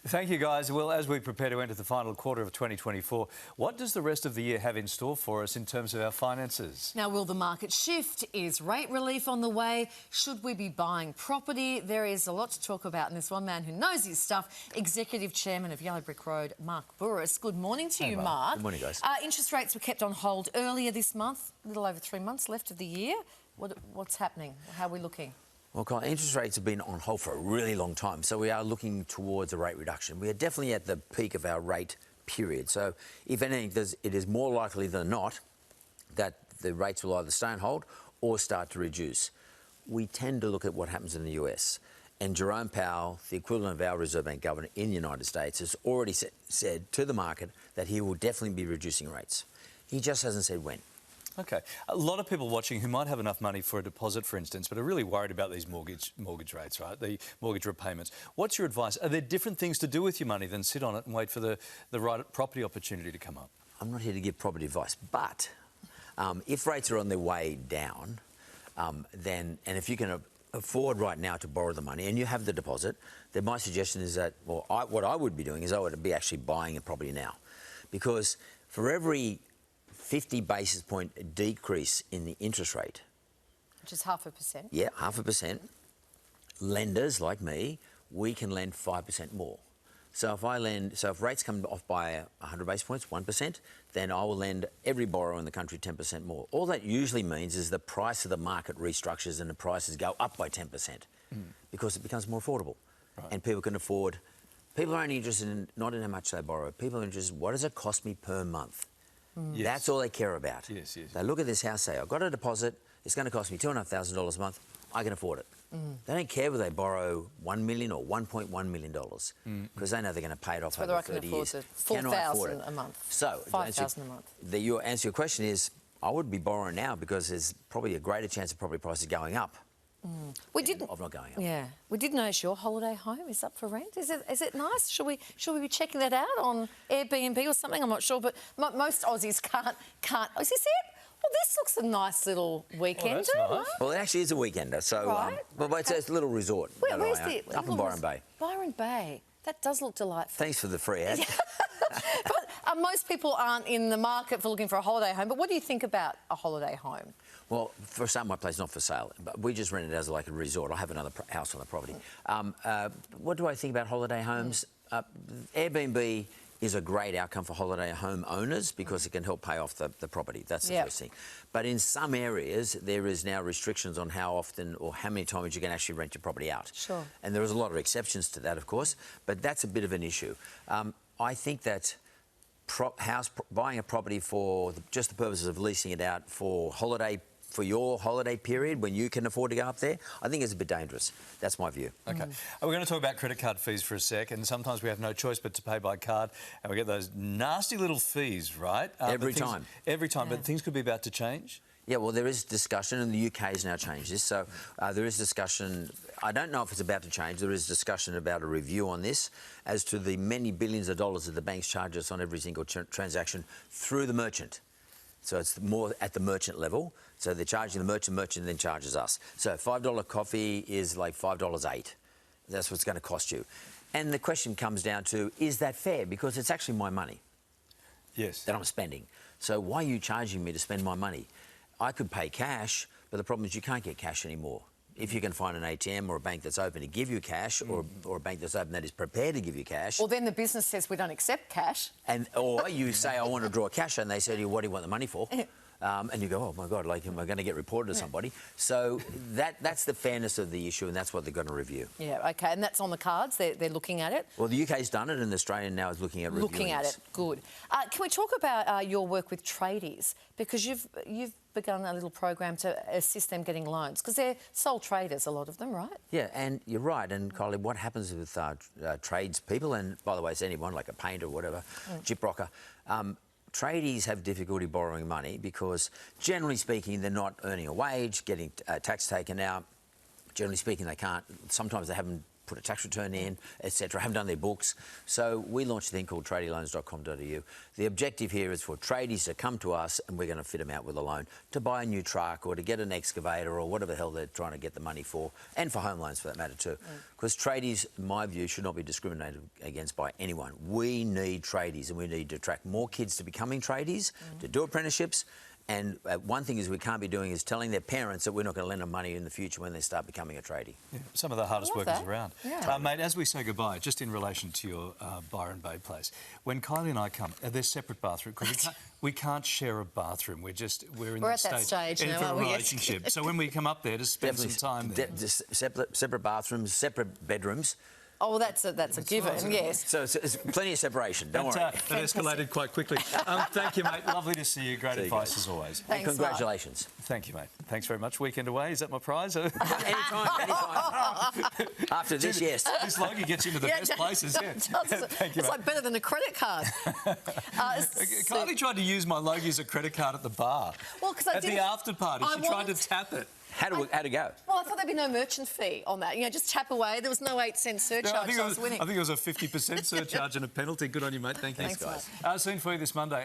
Thank you, guys. Well, as we prepare to enter the final quarter of 2024, what does the rest of the year have in store for us in terms of our finances? Now, will the market shift? Is rate relief on the way? Should we be buying property? There is a lot to talk about, and there's one man who knows his stuff, Executive Chairman of Yellow Brick Road, Mark Bouris. Good morning to you, Mark. Good morning, guys. Interest rates were kept on hold earlier this month, a little over 3 months left of the year. What's happening? How are we looking? Well, Colin, interest rates have been on hold for a really long time, so we are looking towards a rate reduction. We are definitely at the peak of our rate period. So, if anything, it is more likely than not that the rates will either stay on hold or start to reduce. We tend to look at what happens in the US. And Jerome Powell, the equivalent of our Reserve Bank governor in the United States, has already said to the market that he will definitely be reducing rates. He just hasn't said when. OK. A lot of people watching who might have enough money for a deposit, for instance, but are really worried about these mortgage rates, right? The mortgage repayments. What's your advice? Are there different things to do with your money than sit on it and wait for the right property opportunity to come up? I'm not here to give property advice, but if rates are on their way down, and if you can afford right now to borrow the money and you have the deposit, then my suggestion is that, well, what I would be doing is I would be actually buying a property now. Because for every 50 basis point decrease in the interest rate, which is 0.5%. Yeah, 0.5%. Lenders like me, we can lend 5% more. So if rates come off by 100 basis points, 1%, then I will lend every borrower in the country 10% more. All that usually means is the price of the market restructures and the prices go up by 10% because it becomes more affordable. Right. And people can afford. People are only interested in not in how much they borrow. People are interested in what does it cost me per month. Yes. That's all they care about. Yes. They look at this house, say, I've got a deposit, it's going to cost me $2,500 a month, I can afford it. They don't care whether they borrow $1 million or $1.1 million because they know they're going to pay it off over 30 years. $4,000 a month. So, $5,000 a month. The answer to your question is, I would be borrowing now because there's probably a greater chance of property prices going up. Of not going up. Yeah, we did notice your holiday home is up for rent. Is it nice? Should we be checking that out on Airbnb or something? I'm not sure, but most Aussies can't. Oh, is this it? Well, this looks a nice little weekender. Oh, nice. Well, it actually is a weekender, so right. But it's a little resort. Where's it? Up in Byron Bay. Byron Bay. That does look delightful. Thanks for the free ad. But most people aren't in the market for looking for a holiday home. But what do you think about a holiday home? Well, for some, my place is not for sale, but we just rent it as like a resort. I have another house on the property. What do I think about holiday homes? Airbnb is a great outcome for holiday home owners because it can help pay off the property. That's the first thing. But in some areas, there is now restrictions on how often or how many times you can actually rent your property out. Sure. And there is a lot of exceptions to that, of course, but that's a bit of an issue. I think that buying a property for just the purposes of leasing it out for your holiday period when you can afford to go up there, I think it's a bit dangerous. That's my view. OK. We're going to talk about credit card fees for a sec, and sometimes we have no choice but to pay by card, and we get those nasty little fees, right? Every time. Every time, but things could be about to change. Yeah, well, there is discussion, and the UK has now changed this. So there is discussion. I don't know if it's about to change. There is discussion about a review on this as to the many billions of dollars that the banks charge us on every single transaction through the merchant. So it's more at the merchant level. So they're charging the merchant then charges us. So $5 coffee is like $5.08. That's what it's going to cost you. And the question comes down to, is that fair? Because it's actually my money. Yes. That I'm spending. So why are you charging me to spend my money? I could pay cash, but the problem is you can't get cash anymore. If you can find an ATM or a bank that's open to give you cash or a bank that's open that is prepared to give you cash. Well, then the business says we don't accept cash. Or you say, I want to draw cash, and they say to you, what do you want the money for? And you go, oh, my God, like, am I going to get reported to somebody? So that's the fairness of the issue, and that's what they're going to review. Yeah, OK, and that's on the cards. They're looking at it. Well, the UK's done it, and Australia now is looking at reviewing Looking at it, good. Can we talk about your work with tradies? Because you've begun a little program to assist them getting loans, because they're sole traders, a lot of them, right? Yeah, and you're right. And, Kylie, what happens with tradespeople, and, by the way, it's anyone, like a painter or whatever, chip rocker, tradies have difficulty borrowing money because, generally speaking, they're not earning a wage, getting tax taken out. Generally speaking, they can't. Sometimes they haven't put a tax return in, etc., haven't done their books. So we launched a thing called tradieloans.com.au. The objective here is for tradies to come to us and we're going to fit them out with a loan to buy a new truck or to get an excavator or whatever the hell they're trying to get the money for, and for home loans for that matter too. Because tradies, in my view, should not be discriminated against by anyone. We need tradies and we need to attract more kids to becoming tradies, to do apprenticeships. And one thing is we can't be doing is telling their parents that we're not going to lend them money in the future when they start becoming a tradie. Yeah, some of the hardest workers around. Yeah. Mate, as we say goodbye, just in relation to your Byron Bay place, when Kylie and I come, they're separate bathrooms because we can't share a bathroom. We're in at that stage in now, for a aren't we? relationship. So when we come up there to spend some time there. Separate bathrooms, separate bedrooms. Oh, well, that's a given, yes. So it's plenty of separation, don't worry. That escalated quite quickly. Thank you, mate. Lovely to see you. Great advice as always. Thanks, congratulations. Thank you, mate. Thanks very much. Weekend away, is that my prize? Anytime. After this, yes. This logo gets you into the best places, yeah. Thank you, It's mate. like better than a credit card. Kylie tried to use my logo as a credit card at the bar. Well, because I at the after party, she tried to tap it. How'd it go? Well, I thought there'd be no merchant fee on that. You know, just tap away. There was no 8-cent surcharge, so I was winning. I think it was a 50% surcharge and a penalty. Good on you, mate. Thank you. Thanks, guys. Soon for you this Monday.